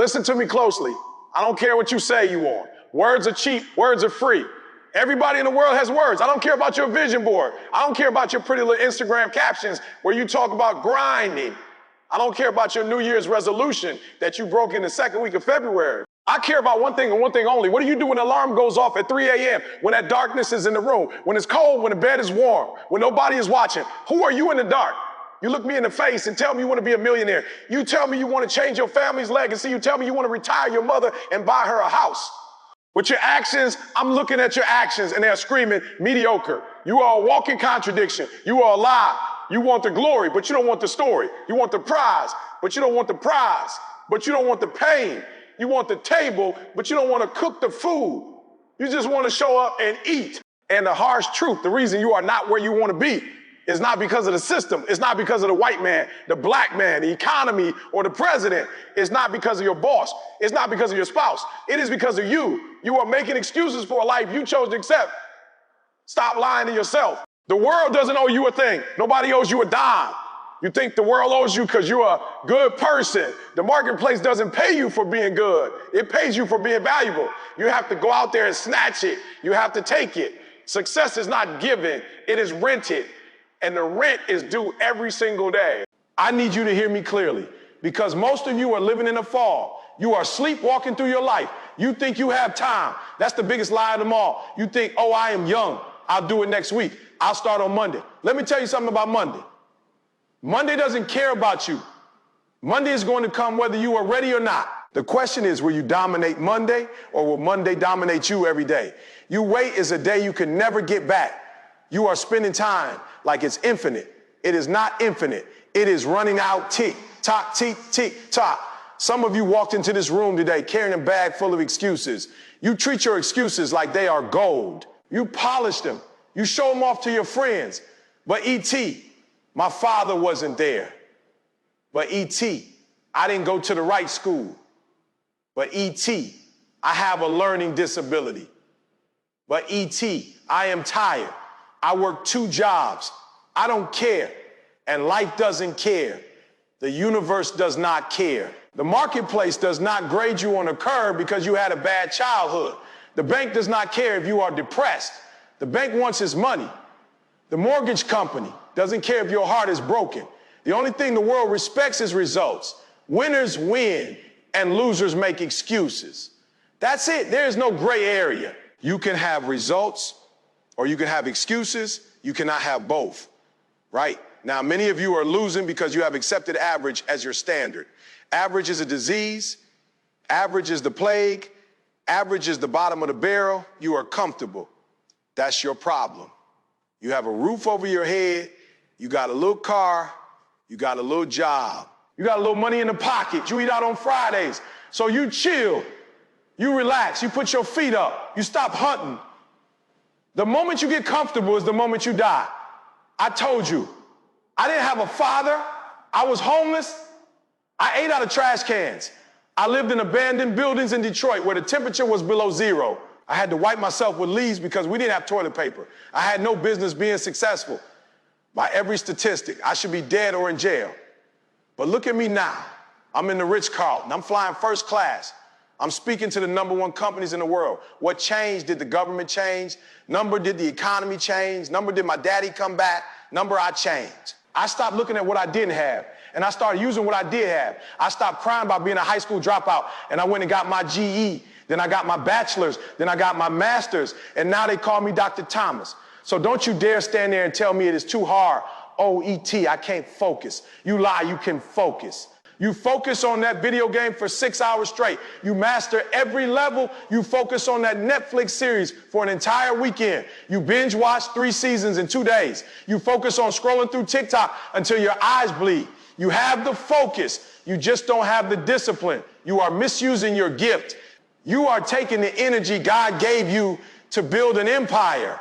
Listen to me closely. I don't care what you say you want. Words are cheap, words are free. Everybody in the world has words. I don't care about your vision board. I don't care about your pretty little Instagram captions where you talk about grinding. I don't care about your New Year's resolution that you broke in the second week of February. I care about one thing and one thing only. What do you do when the alarm goes off at 3 a.m., when that darkness is in the room, when it's cold, when the bed is warm, when nobody is watching? Who are you in the dark? You look me in the face and tell me you want to be a millionaire. You tell me you want to change your family's legacy. You tell me you want to retire your mother and buy her a house. With your actions, I'm looking at your actions and they're screaming mediocre. You are a walking contradiction. You are a lie. You want the glory, but you don't want the story. You want the prize, but you don't want the prize. But you don't want the pain. You want the table, but you don't want to cook the food. You just want to show up and eat. And the harsh truth, the reason you are not where you want to be is not because of the system. It's not because of the white man, the black man, the economy, or the president. It's not because of your boss. It's not because of your spouse. It is because of you. You are making excuses for a life you chose to accept. Stop lying to yourself. The world doesn't owe you a thing. Nobody owes you a dime. You think the world owes you because you're a good person. The marketplace doesn't pay you for being good. It pays you for being valuable. You have to go out there and snatch it. You have to take it. Success is not given. It is rented. And the rent is due every single day. I need you to hear me clearly because most of you are living in a fog. You are sleepwalking through your life. You think you have time. That's the biggest lie of them all. You think, oh, I am young. I'll do it next week. I'll start on Monday. Let me tell you something about Monday. Monday doesn't care about you. Monday is going to come whether you are ready or not. The question is, will you dominate Monday or will Monday dominate you every day? You wait is a day you can never get back. You are spending time like it's infinite. It is not infinite. It is running out tick, tock, tick, tick, tock. Some of you walked into this room today carrying a bag full of excuses. You treat your excuses like they are gold. You polish them. You show them off to your friends. But E.T., my father wasn't there. But E.T., I didn't go to the right school. But E.T., I have a learning disability. But E.T., I am tired. I work 2 jobs. I don't care. And life doesn't care. The universe does not care. The marketplace does not grade you on a curve because you had a bad childhood. The bank does not care if you are depressed. The bank wants its money. The mortgage company doesn't care if your heart is broken. The only thing the world respects is results. Winners win and losers make excuses. That's it. There is no gray area. You can have results or you can have excuses. You cannot have both, right? Now, many of you are losing because you have accepted average as your standard. Average is a disease. Average is the plague. Average is the bottom of the barrel. You are comfortable. That's your problem. You have a roof over your head. You got a little car. You got a little job. You got a little money in the pocket. You eat out on Fridays. So you chill. You relax. You put your feet up. You stop hunting. The moment you get comfortable is the moment you die. I told you. I didn't have a father. I was homeless. I ate out of trash cans. I lived in abandoned buildings in Detroit where the temperature was below 0. I had to wipe myself with leaves because we didn't have toilet paper. I had no business being successful. By every statistic, I should be dead or in jail. But look at me now. I'm in the Ritz-Carlton. I'm flying first class. I'm speaking to the #1 companies in the world. What changed? Did the government change? Number, did the economy change? Number, did my daddy come back? Number, I changed. I stopped looking at what I didn't have, and I started using what I did have. I stopped crying about being a high school dropout, and I went and got my GE. Then I got my bachelor's. Then I got my master's, and now they call me Dr. Thomas. So don't you dare stand there and tell me it is too hard. Oh, E.T., I can't focus. You lie, you can focus. You focus on that video game for 6 hours straight. You master every level. You focus on that Netflix series for an entire weekend. You binge watch 3 seasons in 2 days. You focus on scrolling through TikTok until your eyes bleed. You have the focus. You just don't have the discipline. You are misusing your gift. You are taking the energy God gave you to build an empire.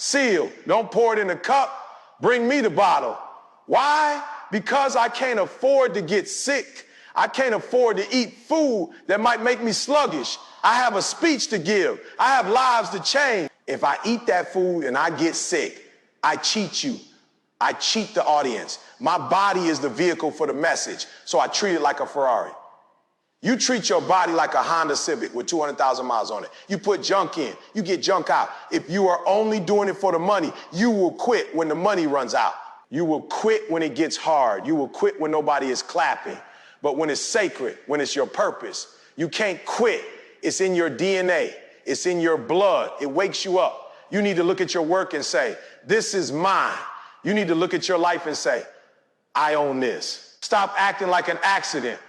sealed. Don't pour it in a cup. Bring me the bottle. Why? Because I can't afford to get sick. I can't afford to eat food that might make me sluggish. I have a speech to give. I have lives to change. If I eat that food and I get sick, I cheat you. I cheat the audience. My body is the vehicle for the message, so I treat it like a Ferrari. You treat your body like a Honda Civic with 200,000 miles on it. You put junk in, you get junk out. If you are only doing it for the money, you will quit when the money runs out. You will quit when it gets hard. You will quit when nobody is clapping. But when it's sacred, when it's your purpose, you can't quit. It's in your DNA. It's in your blood. It wakes you up. You need to look at your work and say, this is mine. You need to look at your life and say, I own this. Stop acting like an accident.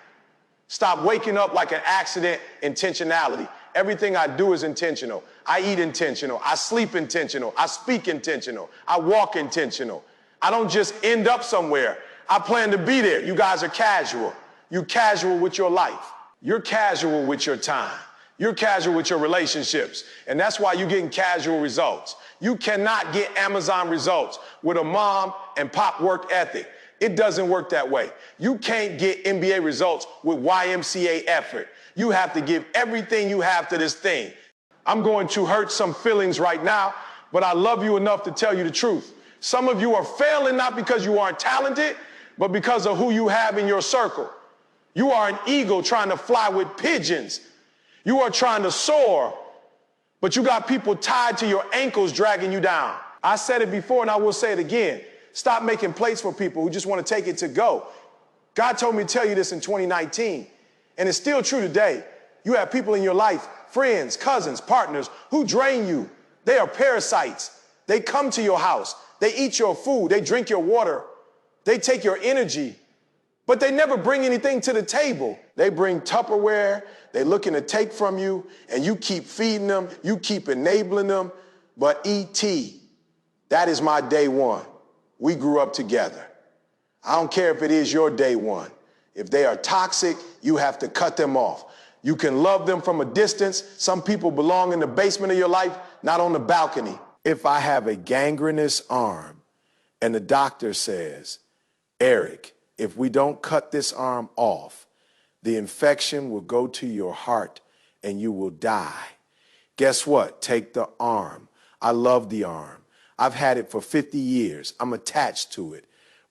Stop waking up like an accident. Intentionality. Everything I do is intentional. I eat intentional. I sleep intentional. I speak intentional. I walk intentional. I don't just end up somewhere. I plan to be there. You guys are casual. You're casual with your life. You're casual with your time. You're casual with your relationships. And that's why you're getting casual results. You cannot get Amazon results with a mom and pop work ethic. It doesn't work that way. You can't get NBA results with YMCA effort. You have to give everything you have to this thing. I'm going to hurt some feelings right now, but I love you enough to tell you the truth. Some of you are failing not because you aren't talented, but because of who you have in your circle. You are an eagle trying to fly with pigeons. You are trying to soar, but you got people tied to your ankles dragging you down. I said it before and I will say it again. Stop making plates for people who just want to take it to go. God told me to tell you this in 2019, and it's still true today. You have people in your life, friends, cousins, partners, who drain you. They are parasites. They come to your house. They eat your food. They drink your water. They take your energy, but they never bring anything to the table. They bring Tupperware. They're looking to take from you, and you keep feeding them. You keep enabling them. But E.T., that is my day one. We grew up together. I don't care if it is your day one. If they are toxic, you have to cut them off. You can love them from a distance. Some people belong in the basement of your life, not on the balcony. If I have a gangrenous arm and the doctor says, Eric, if we don't cut this arm off, the infection will go to your heart and you will die. Guess what? Take the arm. I love the arm. I've had it for 50 years. I'm attached to it,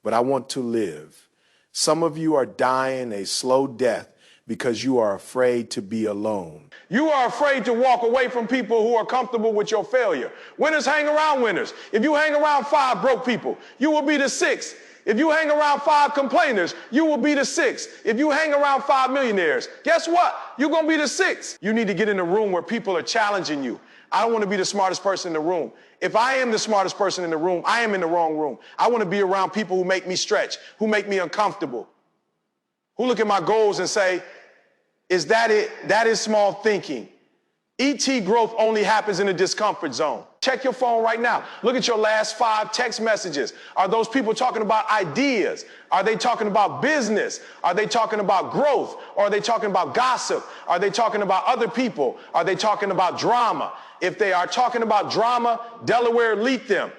but I want to live. Some of you are dying a slow death because you are afraid to be alone. You are afraid to walk away from people who are comfortable with your failure. Winners hang around winners. If you hang around 5 broke people, you will be the 6th. If you hang around 5 complainers, you will be the 6th. If you hang around 5 millionaires, guess what? You're going to be the 6th. You need to get in a room where people are challenging you. I don't want to be the smartest person in the room. If I am the smartest person in the room, I am in the wrong room. I want to be around people who make me stretch, who make me uncomfortable, who look at my goals and say, is that it? That is small thinking. ET growth only happens in a discomfort zone. Check your phone right now. Look at your last 5 text messages. Are those people talking about ideas? Are they talking about business? Are they talking about growth? Or are they talking about gossip? Are they talking about other people? Are they talking about drama? If they are talking about drama, Delaware, delete them.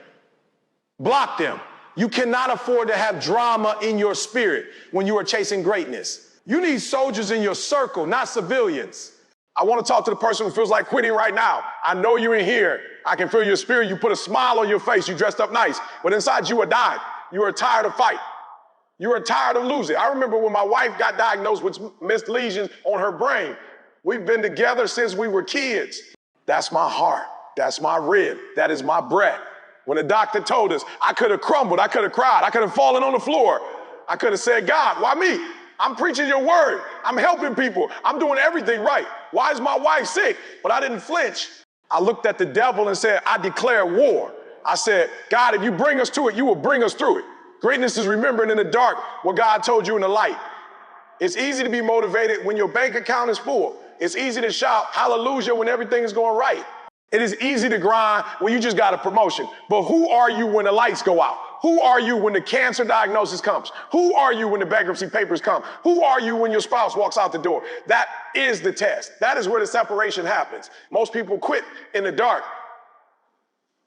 Block them. You cannot afford to have drama in your spirit when you are chasing greatness. You need soldiers in your circle, not civilians. I want to talk to the person who feels like quitting right now. I know you're in here. I can feel your spirit. You put a smile on your face. You dressed up nice. But inside you are dying. You are tired of fighting. You are tired of losing. I remember when my wife got diagnosed with missed lesions on her brain. We've been together since we were kids. That's my heart. That's my rib. That is my breath. When the doctor told us, I could have crumbled. I could have cried. I could have fallen on the floor. I could have said, God, why me? I'm preaching your word. I'm helping people. I'm doing everything right. Why is my wife sick? But I didn't flinch. I looked at the devil and said, I declare war. I said, God, if you bring us to it, you will bring us through it. Greatness is remembering in the dark what God told you in the light. It's easy to be motivated when your bank account is full. It's easy to shout hallelujah when everything is going right. It is easy to grind when you just got a promotion. But who are you when the lights go out? Who are you when the cancer diagnosis comes? Who are you when the bankruptcy papers come? Who are you when your spouse walks out the door? That is the test. That is where the separation happens. Most people quit in the dark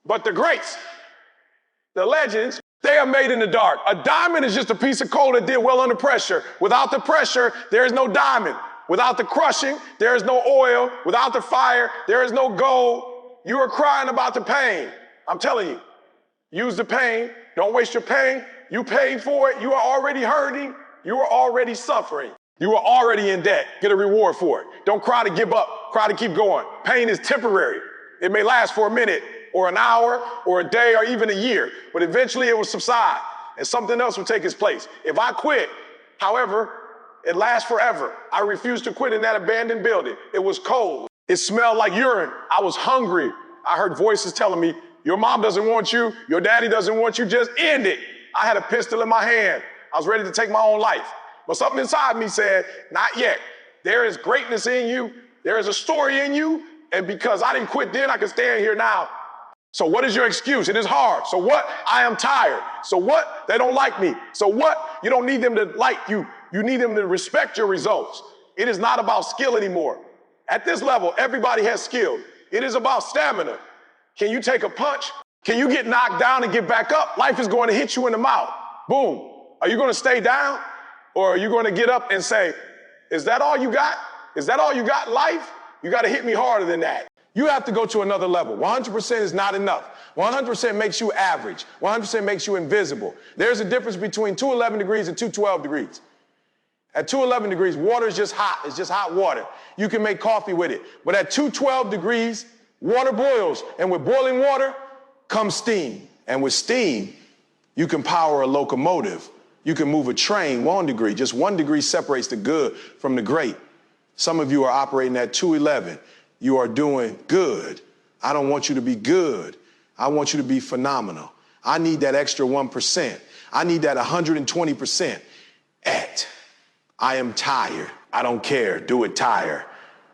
But the greats, the legends, they are made in the dark. A diamond is just a piece of coal that did well under pressure. Without the pressure, there is no diamond. Without the crushing, there is no oil. Without the fire, there is no gold. You are crying about the pain. I'm telling you, use the pain. Don't waste your pain. You paid for it. You are already hurting. You are already suffering. You are already in debt. Get a reward for it. Don't cry to give up. Cry to keep going. Pain is temporary. It may last for a minute or an hour or a day or even a year, but eventually it will subside and something else will take its place. If I quit, however, it lasts forever. I refused to quit in that abandoned building. It was cold. It smelled like urine. I was hungry. I heard voices telling me, your mom doesn't want you. Your daddy doesn't want you. Just end it. I had a pistol in my hand. I was ready to take my own life. But something inside me said, not yet. There is greatness in you. There is a story in you. And because I didn't quit then, I can stand here now. So what is your excuse? It is hard. So what? I am tired. So what? They don't like me. So what? You don't need them to like you. You need them to respect your results. It is not about skill anymore. At this level, everybody has skill. It is about stamina. Can you take a punch? Can you get knocked down and get back up? Life is going to hit you in the mouth. Boom. Are you going to stay down? Or are you going to get up and say, is that all you got? Is that all you got in life? You got to hit me harder than that. You have to go to another level. 100% is not enough. 100% makes you average. 100% makes you invisible. There's a difference between 211 degrees and 212 degrees. At 211 degrees, water is just hot. It's just hot water. You can make coffee with it. But at 212 degrees, water boils. And with boiling water comes steam. And with steam, you can power a locomotive. You can move a train 1 degree. Just 1 degree separates the good from the great. Some of you are operating at 211. You are doing good. I don't want you to be good. I want you to be phenomenal. I need that extra 1%. I need that 120%. I am tired. I don't care. Do it tired.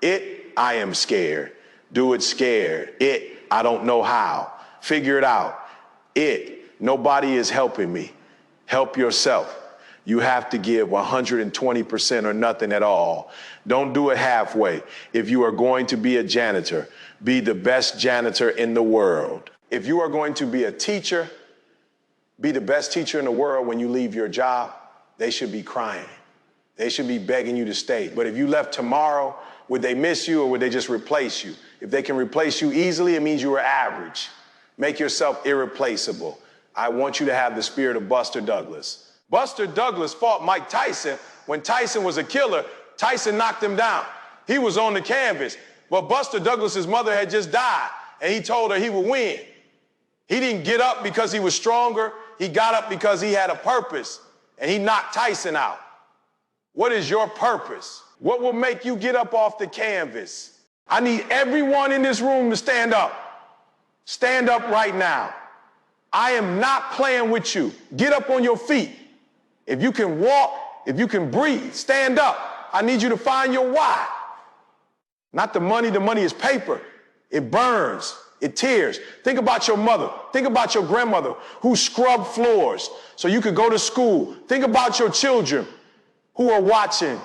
I am scared. Do it scared. I don't know how. Figure it out. Nobody is helping me. Help yourself. You have to give 120% or nothing at all. Don't do it halfway. If you are going to be a janitor, be the best janitor in the world. If you are going to be a teacher, be the best teacher in the world. When you leave your job, they should be crying. They should be begging you to stay. But if you left tomorrow, would they miss you or would they just replace you? If they can replace you easily, it means you were average. Make yourself irreplaceable. I want you to have the spirit of Buster Douglas. Buster Douglas fought Mike Tyson. When Tyson was a killer, Tyson knocked him down. He was on the canvas, but Buster Douglas's mother had just died, and he told her he would win. He didn't get up because he was stronger. He got up because he had a purpose, and he knocked Tyson out. What is your purpose? What will make you get up off the canvas? I need everyone in this room to stand up. Stand up right now. I am not playing with you. Get up on your feet. If you can walk, if you can breathe, stand up. I need you to find your why. Not the money is paper. It burns, it tears. Think about your mother. Think about your grandmother who scrubbed floors so you could go to school. Think about your children who are watching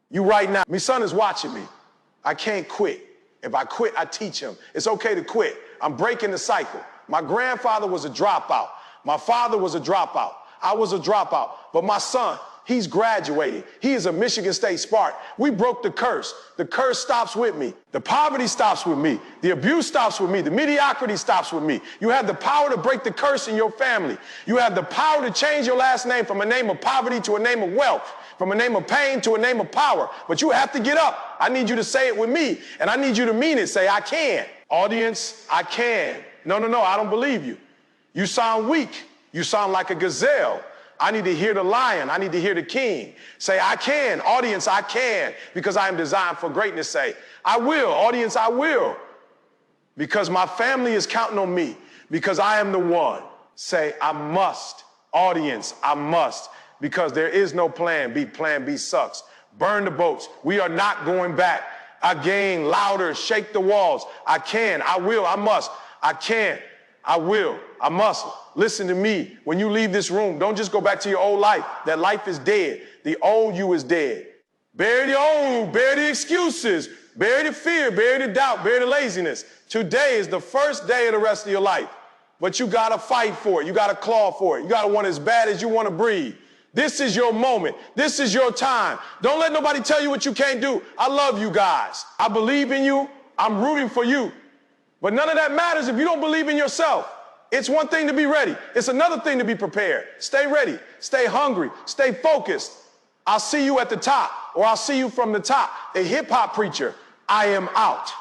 you right now. My son is watching me. I can't quit. If I quit, I teach him. It's okay to quit. I'm breaking the cycle. My grandfather was a dropout. My father was a dropout. I was a dropout. But my son, he's graduating. He is a Michigan State Spartan. We broke the curse. The curse stops with me. The poverty stops with me. The abuse stops with me. The mediocrity stops with me. You have the power to break the curse in your family. You have the power to change your last name from a name of poverty to a name of wealth, from a name of pain to a name of power. But you have to get up. I need you to say it with me, and I need you to mean it. Say, I can. Audience, I can. No, I don't believe you. You sound weak. You sound like a gazelle. I need to hear the lion. I need to hear the king. Say, I can. Audience, I can. Because I am designed for greatness. Say, I will. Audience, I will. Because my family is counting on me. Because I am the one. Say, I must. Audience, I must. Because there is no plan B. Plan B sucks. Burn the boats. We are not going back. Again, louder, shake the walls. I can. I will. I must. I can, I will, I must. Listen to me. When you leave this room, don't just go back to your old life. That life is dead. The old you is dead. Bury the old, bury the excuses. Bury the fear, bury the doubt, bury the laziness. Today is the first day of the rest of your life. But you gotta fight for it. You gotta claw for it. You gotta want it as bad as you wanna breathe. This is your moment. This is your time. Don't let nobody tell you what you can't do. I love you guys. I believe in you. I'm rooting for you. But none of that matters if you don't believe in yourself. It's one thing to be ready. It's another thing to be prepared. Stay ready. Stay hungry. Stay focused. I'll see you at the top, or I'll see you from the top. A hip-hop preacher, I am out.